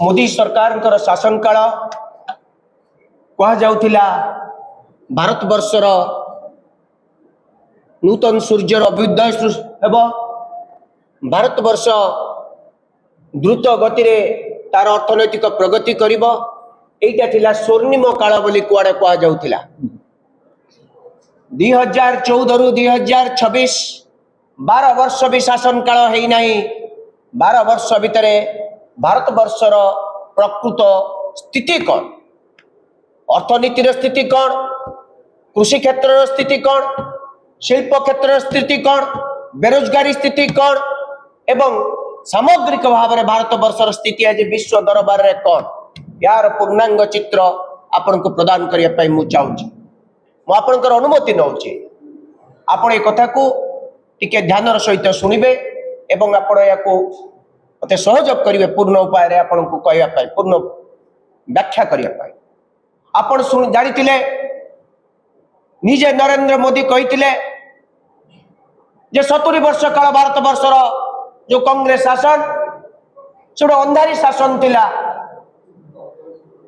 मोदी सरकार शासन काल कह जाउथिला भारत वर्षर नूतन सूर्यर अभ्युदय हेब। भारत वर्ष द्रुत गति रे तार अर्थनैतिक प्रगति करिब। एटा थिला स्वर्णिम काल बोली कुआडे कह जाउथिला। 2014 रु 2026 12 वर्ष भी शासन काल है नहीं। 12 वर्ष भितर भारत वर्षर प्रकृत स्थिति कौन, अर्थनीतिर स्थिति कौन, कृषि क्षेत्र स्थिति कौन, शिल्प क्षेत्र स्थिति कौन, बेरोजगारी स्थिति कौन एवं सामग्रिक भाव में भारत वर्षर स्थिति आज विश्व दरबार रे कौन, यार पूर्णांग चित्र आपन को प्रदान करने मु चाहूँगी। मु आपनकर अनुमति नौची। आपण ए कथा को टिके ध्यान सहित शुणिबे एवं आपण याको मते सहयोग करिवे पूर्ण उपाय रे आपण को कहया पाए, पूर्ण व्याख्या करिया पाए। आपण सुन जानिथिले निजे नरेंद्र मोदी कहिथिले जे 70 वर्ष काल भारत वर्षर जो कांग्रेस शासन से अंधारी शासन थिला।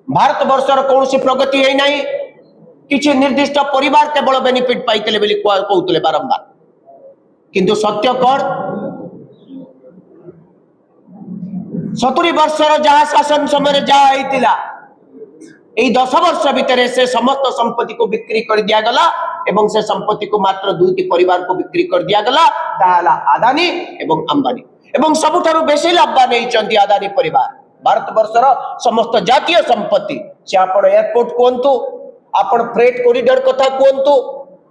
भारत वर्षर कौन प्रगति है नहीं, किसी निर्दिष्ट परिवार केवल बेनिफिट पाइते बोली कहते बारंबार। किंतु सत्य कौन, 70 वर्षर जहाँ शासन समय जहाँ होता यही 10 वर्ष भितर से समस्त संपत्ति को बिक्री कर दिया गला एवं से संपत्ति को मात्र 2टी परिवार को बिक्री कर दिया गला। ताला अदानी एवं अंबानी एवं सबुठारु बेसी लाभवान होइचंती अदानी परिवार। भारत वर्षर समस्त जातीय संपत्ति से आपण एयरपोर्ट कहतु, आपण फ्रेट कॉरिडोर कथा कहतु,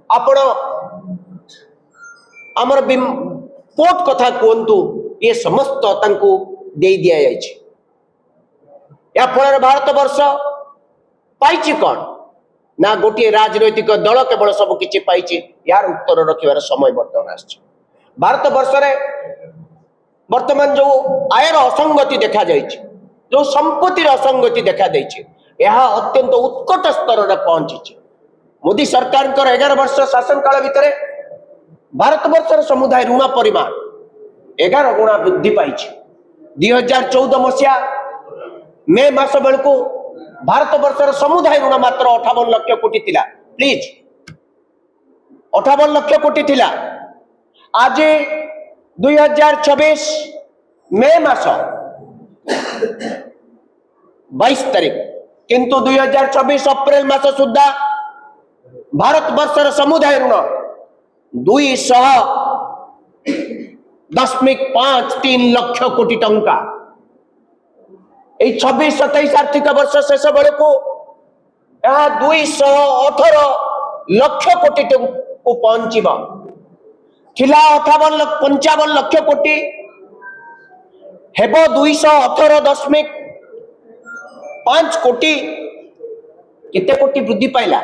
आपण आमर पोर्ट कथा कहतु, ये समस्त तांको दे दिया जायछि। या फल भारत वर्ष पाइछि कौन ना गोटे राजनैतिक दल केवल सब किछि पाइछि। यार उत्तर रखिबार समय वर्तमान आछि। भारत वर्ष रे वर्तमान जो आयर असंगति देखा जाइछि, जो संपत्तिर असंगति देखा दैछि, यह अत्यंत उत्कट स्तर रे पहुंची। मोदी सरकार 11 वर्ष शासन काल भितर भारत वर्षर समुदाय ऋण परिमाण 11 गुणा वृद्धि पाइछि। 2014 मसीहा मे मास बेलू भारत वर्षर समुदाय ऋण मात्र 58 लाख कोटी थिला। प्लीज 58 लाख कोटी थिला। आज 2026 मे मास 22 तारीख, किंतु 2026 अप्रैल मास सुद्धा भारत वर्षर समुदाय ऋण 200.53 लाख कोटी टंका। 26-27 आर्थिक वर्ष शेष बेलू 218 लाख कोटी को पहुंचब। 55 लाख कोटी हेब 218.5 कोटी। केते कोटी वृद्धि पाइला?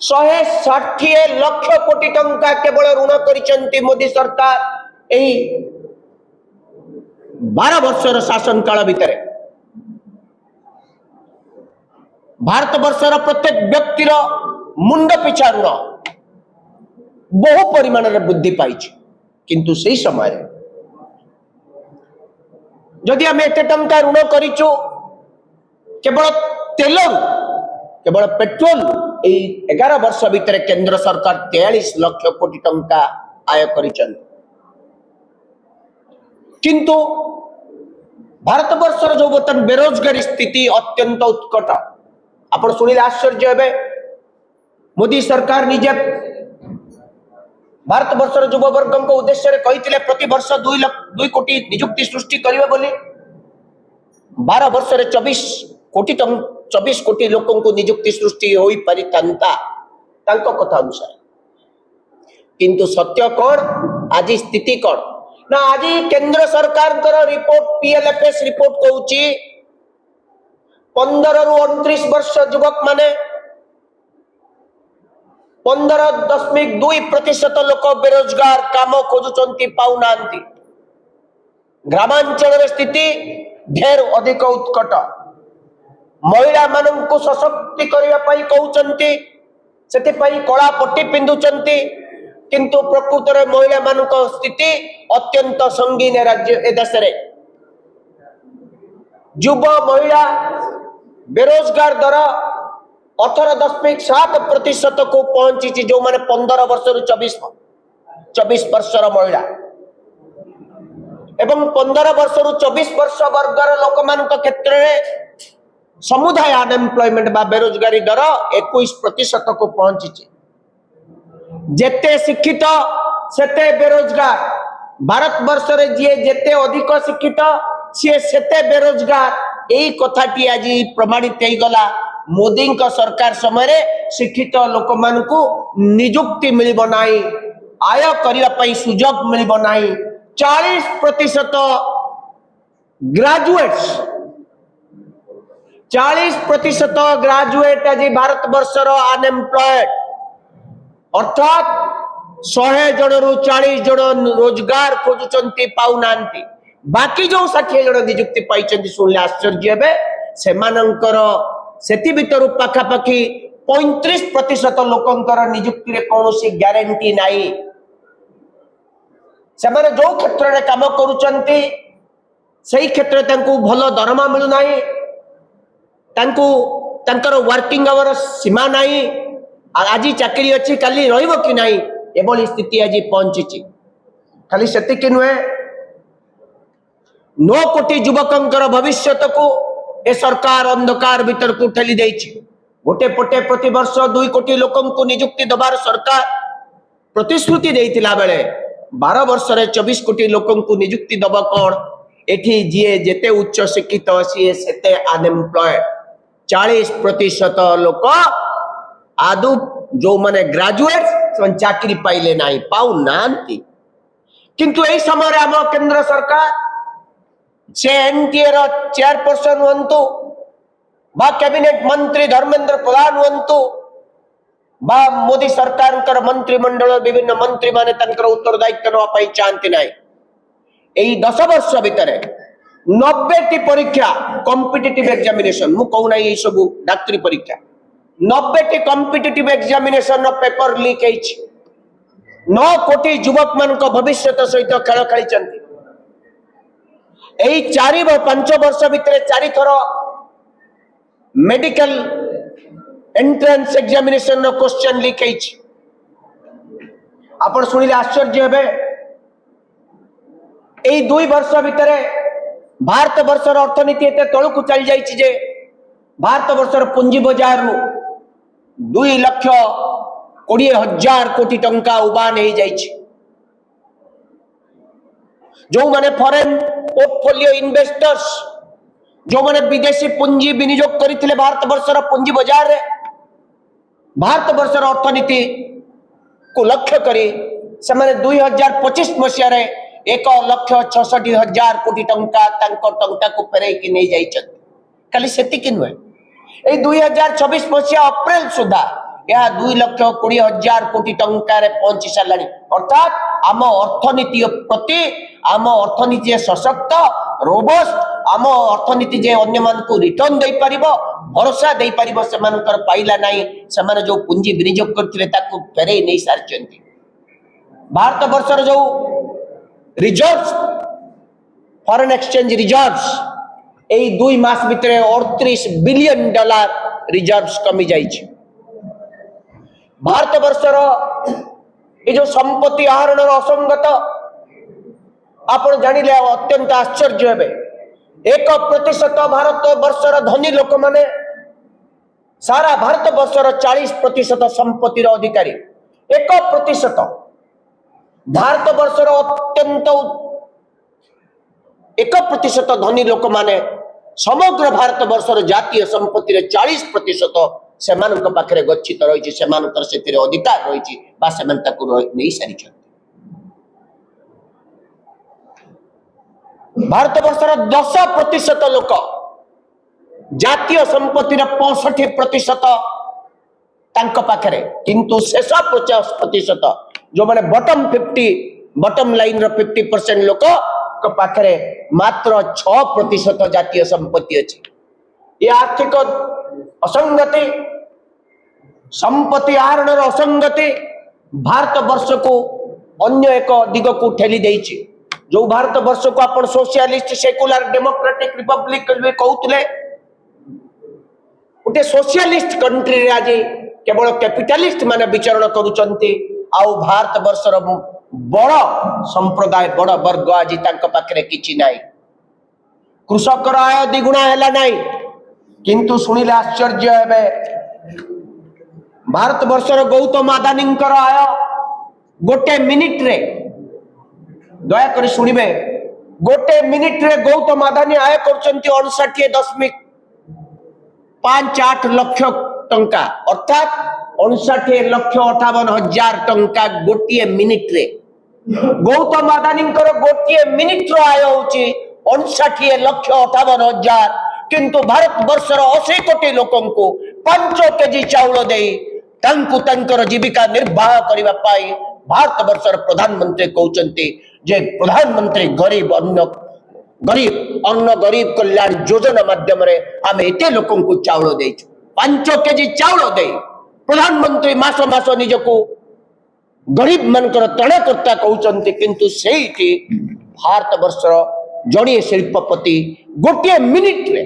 160 लाख कोटी टंका केवल ऋण करिसेंती मोदी सरकार एही 12 वर्षर शासन काल भितर। भारत वर्षर प्रत्येक व्यक्तिर मुंड पिछा ऋण बहु परिमाण रे वृद्धि पाई। किंतु सही समय जदि आम एते टंका ऋण करिचु केवल तेल केवल पेट्रोल 11 वर्ष भितर केंद्र सरकार 43 लाख कोटी टंका आय करिचन। किंतु भारत वर्षर जो बर्तमान बेरोजगारी स्थिति अत्यंत उत्कट। आपण सुनिले आश्चर्य हेबे। मोदी सरकार निजे भारत वर्षर युववर्ग उद्देश्य कही प्रति वर्ष 2 कोटी नियुक्ति सृष्टि करिवे बोली। 12 वर्ष 24 कोटी लोकों को नियुक्ति सृष्टि होई परितांता तांको कथा अनुसार। किंतु सत्य कौन, आज स्थिति कौन ना, आज केंद्र सरकार रिपोर्ट पीएलएफएस रिपोर्ट कहूची 15 रु 29 वर्ष युवक माने 15.2% लोक बेरोजगार, काम खोजुचंती पाउनांती। ग्रामांचल स्थिति ढेर अधिक उत्कट। महिला मानंकु सशक्ति करबा पई कहउचंती, सेति पई कला पट्टी पिंधुचंती, किंतु प्रकृत रे महिला मानक स्थिति अत्यंत संगीन राज्य ए देश रे। युव महिला बेरोजगार दर 18.7% को पहुंची जो माने 15 वर्ष रु 24 वर्षर महिला एवं 15 वर्ष रु 24 वर्ष वर्गर लोक मान क्षेत्र में समुदाय अनएम्प्लॉयमेंट बा बेरोजगारी दर 21% को पहुंची। जेते शिक्षित सेते बेरोजगार भारत वर्ष रे जे जेते अधिक शिक्षित सी सेते बेरोजगार यही कथाटी आज प्रमाणित हो गला। मोदी का सरकार समय शिक्षित लोक मान को निजुक्ति मिलिब नाही, आय करने सुजोग मिलिब नाही। 40% ग्रेजुएट्स 40% ग्रेजुएट आज भारत वर्षर अनएम्प्लॉयड अर्थात 100 जन रु 40 जन रोजगार खोजुचंती पाउनांती। बाकी जो 60 जन निजुक्ति पाइचंती सुनले आश्चर्य हेबे। सेमानंकर सेति भितरु पाखापाखि 35% लोकंकर निजुक्ति रे कोनोसी ग्यारंटी नाही। सेमाने जो क्षेत्र रे काम करूचंती सही क्षेत्र तांकू भलो दरमा मिलु नाही, तांकू तांकर वर्किंग आवर सीमा नाही। आज चाकरी अच्छी काली रहिबो कि नाही एभली स्थिति आज पहुंची। खाली सेतिक नुहे 9 कोटी युवकंकर भविष्य को ए सरकार अंधकार भीतर को ठेली देछि। गोटे पटे प्रति वर्ष 2 कोटी लोकन को नियुक्ति दबार सरकार प्रतिश्रुति देइतिला बेले 12 वर्ष रे 24 कोटी लोकन को नियुक्ति दब कोन एठी जिए जेते उच्च शिक्षित सी सेते अनएम्प्लॉयड। 40% लोक आदु जो माने ग्रेजुएट से चाकरी पाइले नाही पाउ नांती। किंतु एही समय आम केंद्र सरकार से एनटीए रो चेयरपर्सन हुंतु बा कैबिनेट मंत्री धर्मेंद्र प्रधान हुंतु बा मोदी सरकार मंत्रिमंडल विभिन्न मंत्री माने तंकर उत्तरदायित्व नवा पई चाहती नाही। एही 10 वर्ष भितर 90 टी परीक्षा कॉम्पिटिटिव एग्जामिनेशन मु कहू नाही सब डाक्टरी परीक्षा 90 टी कॉम्पिटिटिव एग्जामिनेशन पेपर लीक होइछि। 9 कोटी युवक मान भविष्य सहित खेल खेली। यही 4-5 वर्ष भितर 4 थर medical entrance examination question leak होइछि। आपण सुनिले आश्चर्य हेबे। यही 2 वर्ष भितर भारत वर्षर अर्थनीति एते तळकु चली जाइछि जे भारत वर्षर पुंजी बाजार रु 2,20,000 कोटी टंका उबान हो जाइछि। जो माने फॉरेन पोर्टफोलियो इन्वेस्टर्स जो माने विदेशी पुंजी विनियोग करथिले भारत वर्षर पुंजी बाजार रे भारत वर्षर अर्थनीति को लक्ष्य करी से माने 2025 मसिया रे 1,66,000 कोटी टंका टंका को फेरई कि नहीं जाइछन। खाली सेतिक नुहे ए 2026 मसिया अप्रैल सुधा यह 2,20,000 कोटी टंका रे पहुंची सालानी। अर्थात आम अर्थनीति प्रति आम अर्थनीति सशक्त रोबस्ट आम अर्थनीति जे अन्य मान को रिटर्न दे परिबो भरोसा दे परिबो से मानकर पाइला नाही। से माने जो पुंजी विनियोग करथिले ताको फेरई नहीं सारचंती। भारत वर्षर जो रिजर्व्स फॉरेन एक्सचेंज रिजर्व्स एई 2 मास भितरे $38 बिलियन रिजर्व्स कमी जाइछि। भारत वर्षर ये जो संपत्ति आहरण असंगत आपण जानिले अत्यंत आश्चर्य हेबे। 1% भारत वर्षर धनी लोक माने सारा भारत वर्षर 40% संपत्तिर अधिकारी। 1% भारत वर्षर अत्यंत 1% धनी लोक माने समग्र भारत वर्षर जातीय संपत्तिर 40% से पाखे गच्छित रही से अधिकार रही नहीं सारी। भारत वर्षर 10% लोक जातीय संपत्तिर 65% पाखे किंतु शेष 50% जो माने बटम लाइन 50% लोक पाखे मात्र 6% जातीय संपत्ति अच्छी। ये आर्थिक असंगति संपत्ति आहरण असंगति भारत वर्ष को अन्य एक दिग को ठेली देइछि। जो भारत वर्ष को आपण सोशलिस्ट सेकुलर डेमोक्रेटिक रिपब्लिक कहते गोटे सोशलिस्ट कंट्री रे आज केवल कैपिटलिस्ट माने विचरण करुचंती आउ भारत वर्षर बड़ संप्रदाय बड़ वर्ग आज तांका पाखरे किछि नाही कृषकर आय द्विगुणा हैला नाही किंतु सुनिले आश्चर्य हेबे भारत वर्षर गौतम अदानी आय गोटे मिनिट रे दया कर शुणिबे गोटे मिनिट रे गौतम अदानी आय करचंती 59.58 लक्ष टंका अर्थात 59,58,000 टंका गोटे मिनिट रे गौतम अदानी गोटे मिनिट रो आय होची 59,58,000 किंतु भारत वर्षर 80 कोटी लोकन को 5 केजी चाउल दे तांकु तांकर जीविका निर्वाह करबा पाई भारत वर्षर प्रधानमंत्री कहउचंती जे प्रधानमंत्री अन्न गरीब कल्याण योजना माध्यम रे आमे एते लोकन को चाउल देछु 5 केजी चाउल दे प्रधानमंत्री मास मास निजको गरीब मनकर तणकर्ता कहउचंती किंतु सेठी भारत वर्षर जड़िए शिल्पपति गोटे मिनिट रे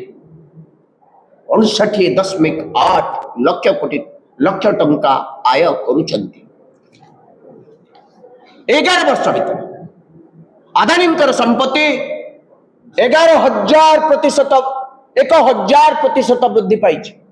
59.8 लक्ष टंका आय करुचंती 11 वर्ष भीतर अदानी संपत्ति 11,000% 1,000% वृद्धि पाई।